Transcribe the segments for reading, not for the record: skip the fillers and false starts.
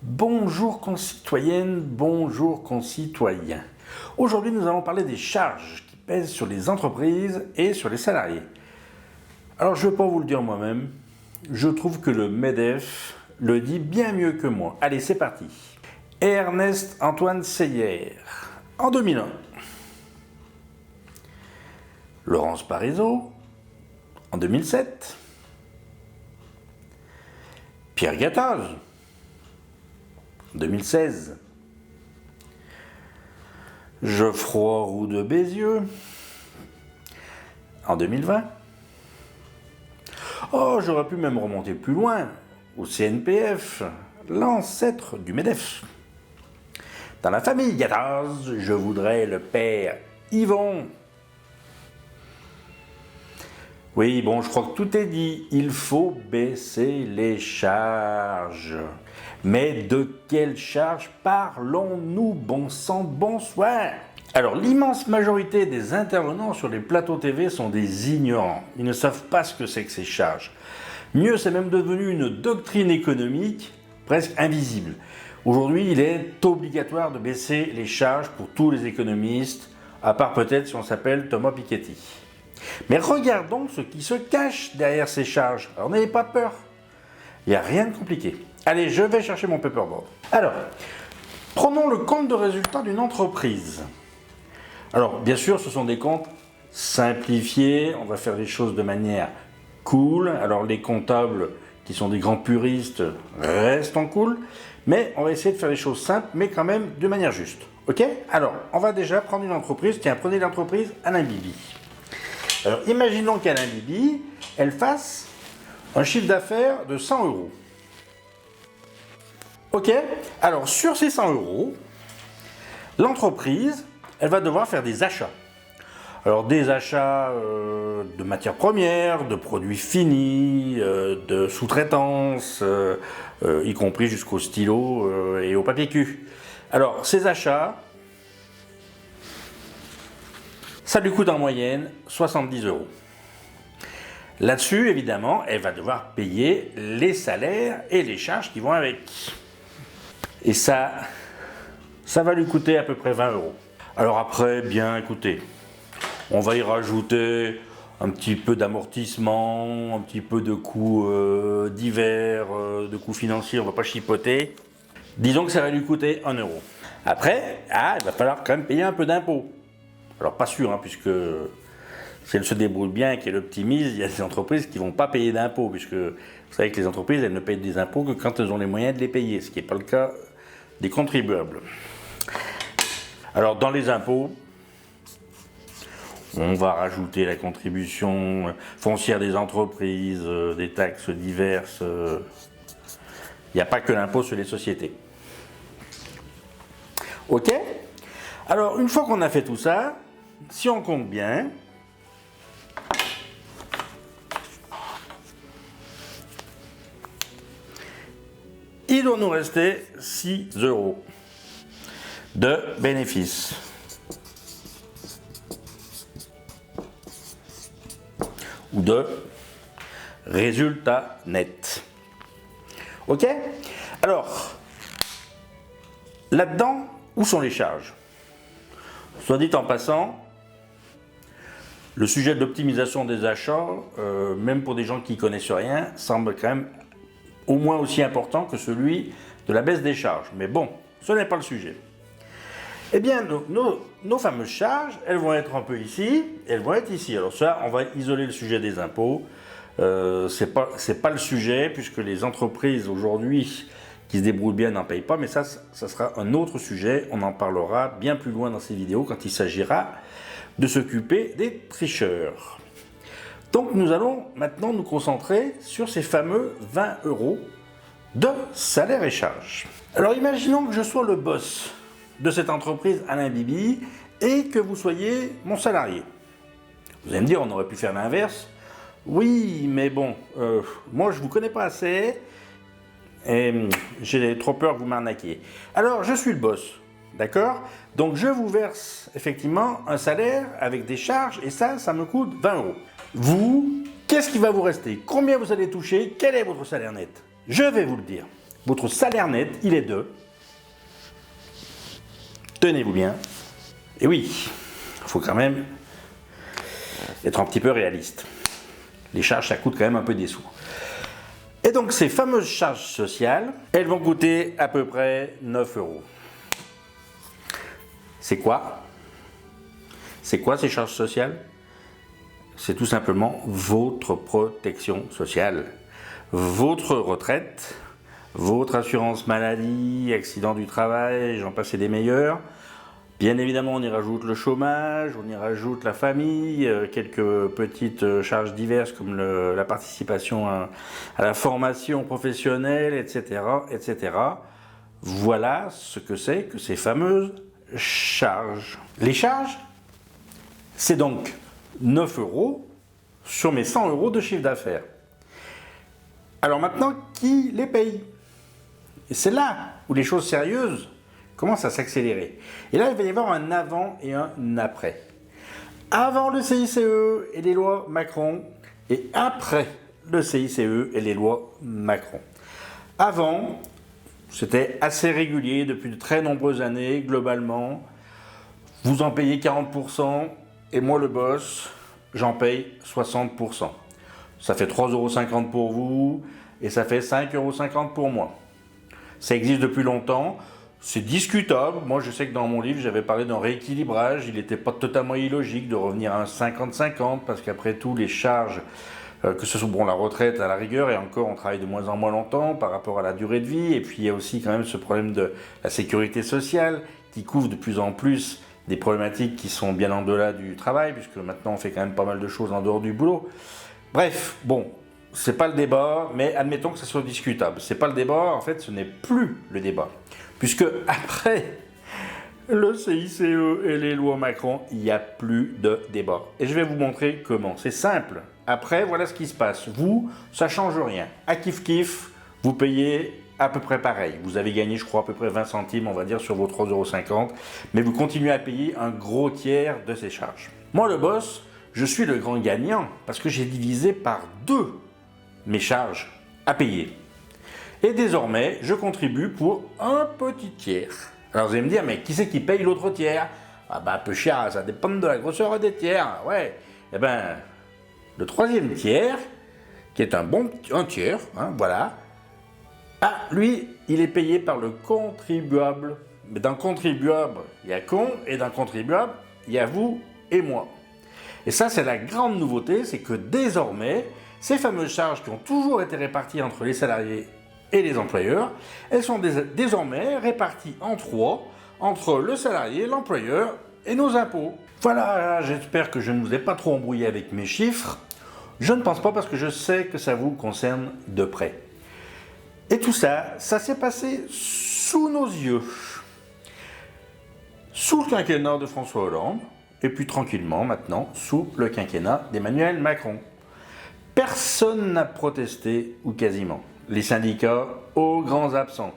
Bonjour concitoyennes, bonjour concitoyens. Aujourd'hui, nous allons parler des charges qui pèsent sur les entreprises et sur les salariés. Alors, je ne vais pas vous le dire moi-même, je trouve que le MEDEF le dit bien mieux que moi. Allez, c'est parti. Ernest Antoine Seyer, en 2001. Laurence Parisot, en 2007. Pierre Gattaz, en 2016. Geoffroy Roux de Bézieux, en 2020. Oh, j'aurais pu même remonter plus loin, au CNPF, l'ancêtre du MEDEF. Dans la famille Gattaz, je voudrais le père Yvon. Oui, bon, je crois que tout est dit. Il faut baisser les charges. Mais de quelles charges parlons-nous, bon sang, bonsoir? Alors, l'immense majorité des intervenants sur les plateaux TV sont des ignorants. Ils ne savent pas ce que c'est que ces charges. Mieux, c'est même devenu une doctrine économique presque invisible. Aujourd'hui, il est obligatoire de baisser les charges pour tous les économistes, à part peut-être si on s'appelle Thomas Piketty. Mais regardons ce qui se cache derrière ces charges. Alors n'ayez pas peur, il n'y a rien de compliqué. Allez, je vais chercher mon paperboard. Alors, prenons le compte de résultat d'une entreprise. Alors, bien sûr, ce sont des comptes simplifiés, on va faire les choses de manière cool. Alors, les comptables qui sont des grands puristes restent en cool, mais on va essayer de faire les choses simples, mais quand même de manière juste. Ok? Alors, on va déjà prendre une entreprise. Tiens, prenez l'entreprise Alain Bibi. Alors, imaginons qu'Alain Bibi, elle fasse un chiffre d'affaires de 100 euros. Ok? Alors, sur ces 100 euros, l'entreprise, elle va devoir faire des achats. Alors, des achats de matières premières, de produits finis, de sous-traitance, y compris jusqu'au stylo et au papier cul. Alors, ces achats, ça lui coûte en moyenne 70 euros. Là-dessus, évidemment, elle va devoir payer les salaires et les charges qui vont avec. Et ça va lui coûter à peu près 20 euros. Alors après, bien écoutez, on va y rajouter un petit peu d'amortissement, un petit peu de coûts divers, de coûts financiers, on ne va pas chipoter. Disons que ça va lui coûter 1 euro. Après, il va falloir quand même payer un peu d'impôts. Alors pas sûr, hein, puisque si elle se débrouille bien et qu'elle optimise, il y a des entreprises qui ne vont pas payer d'impôts, puisque vous savez que les entreprises, elles ne payent des impôts que quand elles ont les moyens de les payer, ce qui n'est pas le cas des contribuables. Alors dans les impôts, on va rajouter la contribution foncière des entreprises, des taxes diverses. Il n'y a pas que l'impôt sur les sociétés. Ok? Alors une fois qu'on a fait tout ça, si on compte bien, il doit nous rester 6 euros de bénéfice. Ou de résultat net. Ok? Alors, là-dedans, où sont les charges? Soit dit en passant, le sujet de l'optimisation des achats, même pour des gens qui ne connaissent rien, semble quand même au moins aussi important que celui de la baisse des charges. Mais bon, ce n'est pas le sujet. Eh bien, nos fameuses charges, elles vont être un peu ici, elles vont être ici. Alors ça, on va isoler le sujet des impôts. C'est pas le sujet, puisque les entreprises aujourd'hui qui se débrouillent bien n'en payent pas, mais ça sera un autre sujet. On en parlera bien plus loin dans ces vidéos quand il s'agira de s'occuper des tricheurs. Donc nous allons maintenant nous concentrer sur ces fameux 20 euros de salaire et charges. Alors imaginons que je sois le boss de cette entreprise Alain Bibi et que vous soyez mon salarié. Vous allez me dire, on aurait pu faire l'inverse. Oui, mais bon, moi je ne vous connais pas assez et j'ai trop peur que vous m'arnaquiez. Alors je suis le boss, d'accord? Donc je vous verse effectivement un salaire avec des charges et ça me coûte 20 euros. Vous, qu'est-ce qui va vous rester? Combien vous allez toucher? Quel est votre salaire net? Je vais vous le dire. votre salaire net, il est de... Tenez-vous bien. Et oui, il faut quand même être un petit peu réaliste. Les charges, ça coûte quand même un peu des sous. Et donc ces fameuses charges sociales, elles vont coûter à peu près 9 euros. C'est quoi? C'est quoi ces charges sociales? C'est tout simplement votre protection sociale, votre retraite, votre assurance maladie, accident du travail, j'en passe et des meilleurs. Bien évidemment, on y rajoute le chômage, on y rajoute la famille, quelques petites charges diverses comme la participation à la formation professionnelle, etc., etc. Voilà ce que c'est que ces fameuses charges. Les charges, c'est donc 9 euros sur mes 100 euros de chiffre d'affaires. Alors maintenant, qui les paye? Et c'est là où les choses sérieuses commencent à s'accélérer. Et là, il va y avoir un avant et un après. Avant le CICE et les lois Macron, et après le CICE et les lois Macron. Avant, c'était assez régulier depuis de très nombreuses années, globalement. Vous en payez 40%, et moi, le boss, j'en paye 60%. Ça fait 3,50 € pour vous, et ça fait 5,50 € pour moi. Ça existe depuis longtemps. C'est discutable. Moi, je sais que dans mon livre, j'avais parlé d'un rééquilibrage. Il n'était pas totalement illogique de revenir à un 50-50 parce qu'après tout, les charges, que ce soit la retraite à la rigueur, et encore, on travaille de moins en moins longtemps par rapport à la durée de vie. Et puis, il y a aussi quand même ce problème de la sécurité sociale qui couvre de plus en plus des problématiques qui sont bien en delà du travail, puisque maintenant, on fait quand même pas mal de choses en dehors du boulot. Bref, bon. C'est pas le débat, mais admettons que ça soit discutable. C'est pas le débat, en fait, ce n'est plus le débat. Puisque après le CICE et les lois Macron, il n'y a plus de débat. Et je vais vous montrer comment. C'est simple. Après, voilà ce qui se passe. Vous, ça ne change rien. À kiff-kiff, vous payez à peu près pareil. Vous avez gagné, je crois, à peu près 20 centimes, on va dire, sur vos 3,50 €. Mais vous continuez à payer un gros tiers de ces charges. Moi, le boss, je suis le grand gagnant parce que j'ai divisé par 2 mes charges à payer. Et désormais, je contribue pour un petit tiers. Alors vous allez me dire, mais qui c'est qui paye l'autre tiers? Ah bah peu cher, ça dépend de la grosseur des tiers. Ouais, eh ben, le troisième tiers, qui est un tiers, hein, voilà. Ah, lui, il est payé par le contribuable. Mais d'un contribuable, il y a con, et d'un contribuable, il y a vous et moi. Et ça, c'est la grande nouveauté, c'est que désormais, ces fameuses charges qui ont toujours été réparties entre les salariés et les employeurs, elles sont désormais réparties en 3, entre le salarié, l'employeur et nos impôts. Voilà, j'espère que je ne vous ai pas trop embrouillé avec mes chiffres. Je ne pense pas parce que je sais que ça vous concerne de près. Et tout ça, ça s'est passé sous nos yeux. Sous le quinquennat de François Hollande, et puis tranquillement maintenant, sous le quinquennat d'Emmanuel Macron. Personne n'a protesté, ou quasiment. Les syndicats, aux grands absents.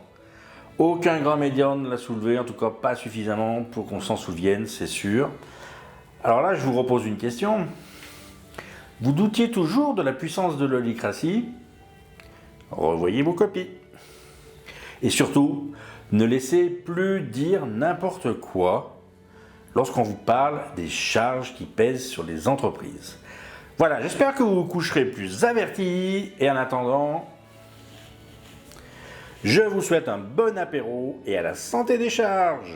Aucun grand média ne l'a soulevé, en tout cas pas suffisamment pour qu'on s'en souvienne, c'est sûr. Alors là, je vous repose une question. Vous doutiez toujours de la puissance de l'oligocratie? Revoyez vos copies. Et surtout, ne laissez plus dire n'importe quoi lorsqu'on vous parle des charges qui pèsent sur les entreprises. Voilà, j'espère que vous vous coucherez plus avertis, et en attendant, je vous souhaite un bon apéro et à la santé des charges.